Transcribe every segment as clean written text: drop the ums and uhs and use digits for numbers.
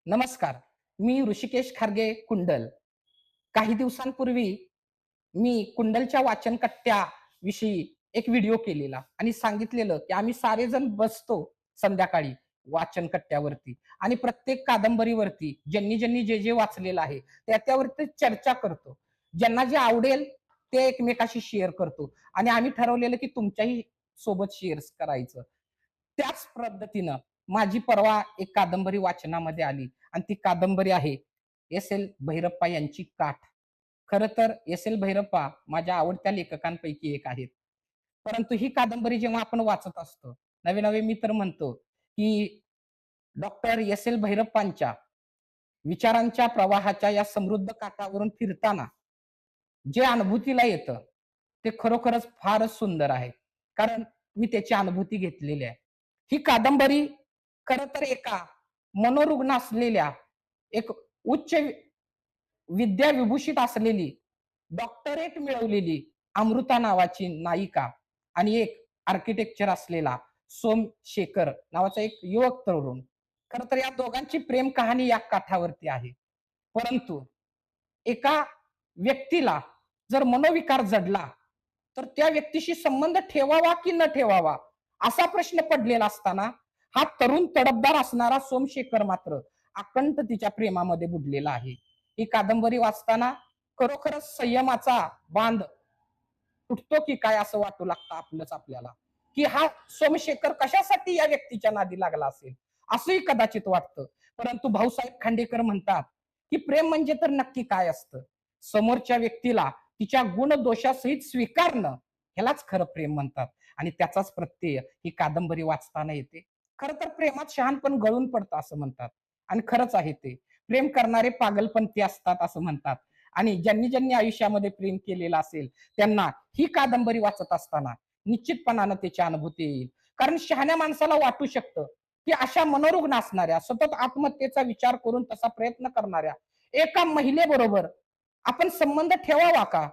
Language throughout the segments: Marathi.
नमस्कार. मी ऋषिकेश खारगे कुंडल. काही दिवसांपूर्वी मी कुंडलच्या वाचनकट्ट्याविषयी एक व्हिडिओ केलेला आणि सांगितलेलं, की आम्ही सारेजण बसतो संध्याकाळी वाचनकट्ट्यावरती आणि प्रत्येक कादंबरीवरती ज्यांनी जे वाचलेलं आहे, त्यावरती चर्चा करतो. ज्यांना जे आवडेल ते एकमेकाशी शेअर करतो आणि आम्ही ठरवलेलं, की तुमच्याही सोबत शेअर्स करायचं. त्याच पद्धतीनं माझी परवा एक कादंबरी वाचनामध्ये आली आणि ती कादंबरी आहे एस.एल. भैरप्पा यांची काठ. खरं तर एस.एल. भैरप्पा माझ्या आवडत्या लेखकांपैकी एक आहेत. परंतु ही कादंबरी जेव्हा आपण वाचत असतो, नवे-नवे मी तर म्हणतो, की डॉक्टर एस.एल. भैरप्पांच्या विचारांच्या प्रवाहाच्या या समृद्ध काठावरून फिरताना जे अनुभूतीला येतं, ते खरोखरच फारच सुंदर आहे. कारण मी त्याची अनुभूती घेतलेली आहे. ही कादंबरी खरं तर एका मनोरुग्ण असलेल्या, एक उच्च विद्या विभूषित असलेली, डॉक्टरेट मिळवलेली अमृता नावाची नायिका आणि एक आर्किटेक्चर असलेला सोमशेखर नावाचा एक युवक तरुण. खरं तर या दोघांची प्रेम कहाणी या काठावरती आहे. परंतु एका व्यक्तीला जर मनोविकार जडला, तर त्या व्यक्तीशी संबंध ठेवावा की न ठेवावा, असा प्रश्न पडलेला असताना, हा तरुण तडफदार असणारा सोमशेखर मात्र अकंठ तिच्या प्रेमामध्ये बुडलेला आहे. ही कादंबरी वाचताना खरोखरच संयमाचा बांध तुटतो की काय असं वाटू लागतं आपल्याला, की हा सोमशेखर कशासाठी या व्यक्तीच्या नादी लागला असेल, असंही कदाचित वाटतं. परंतु भाऊसाहेब खांडेकर म्हणतात, की प्रेम म्हणजे तर नक्की काय असतं? समोरच्या व्यक्तीला तिच्या गुण-दोषासहित स्वीकारणं, ह्यालाच खरं प्रेम म्हणतात आणि त्याचाच प्रत्यय ही कादंबरी वाचताना येते. खरं तर प्रेमात शहाणपण गळून पडतं असं म्हणतात आणि खरंच आहे ते. प्रेम करणारे पागलपंती असतात असं म्हणतात आणि ज्यांनी आयुष्यामध्ये प्रेम केलेलं असेल, त्यांना ही कादंबरी वाचत असताना निश्चितपणानं त्याची अनुभूती येईल. कारण शहाण्या माणसाला वाटू शकतं, की अशा मनोरुग्ण असणाऱ्या, सतत आत्महत्येचा विचार करून तसा प्रयत्न करणाऱ्या एका महिलेबरोबर आपण संबंध ठेवावा का?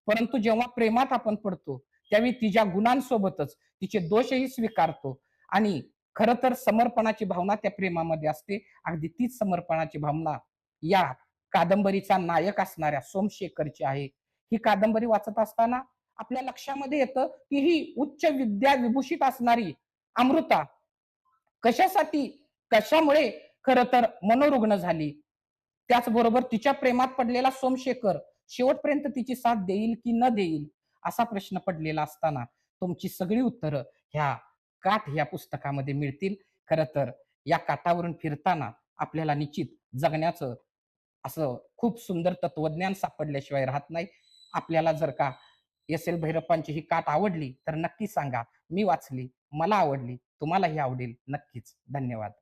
परंतु जेव्हा प्रेमात आपण पडतो, त्यावेळी तिच्या गुणांसोबतच तिचे दोषही स्वीकारतो आणि खरं तर समर्पणाची भावना त्या प्रेमामध्ये असते. अगदी तीच समर्पणाची भावना या कादंबरीचा नायक असणाऱ्या सोमशेखरची आहे. ही कादंबरी वाचत असताना आपल्या लक्षामध्ये येतं, की ही उच्च विद्या विभूषित असणारी अमृता कशासाठी, कशामुळे खरं तर मनोरुग्ण झाली. त्याचबरोबर तिच्या प्रेमात पडलेला सोमशेखर शेवटपर्यंत तिची साथ देईल की न देईल, असा प्रश्न पडलेला असताना तुमची सगळी उत्तरं ह्या काठ या पुस्तकामध्ये मिळतील. खरं तर या काठावरून फिरताना आपल्याला निश्चित जगण्याचं असं खूप सुंदर तत्वज्ञान सापडल्याशिवाय राहत नाही. आपल्याला जर का एस.एल. भैरप्पांची ही काठ आवडली, तर नक्की सांगा. मी वाचली, मला आवडली, तुम्हालाही आवडेल नक्कीच. धन्यवाद.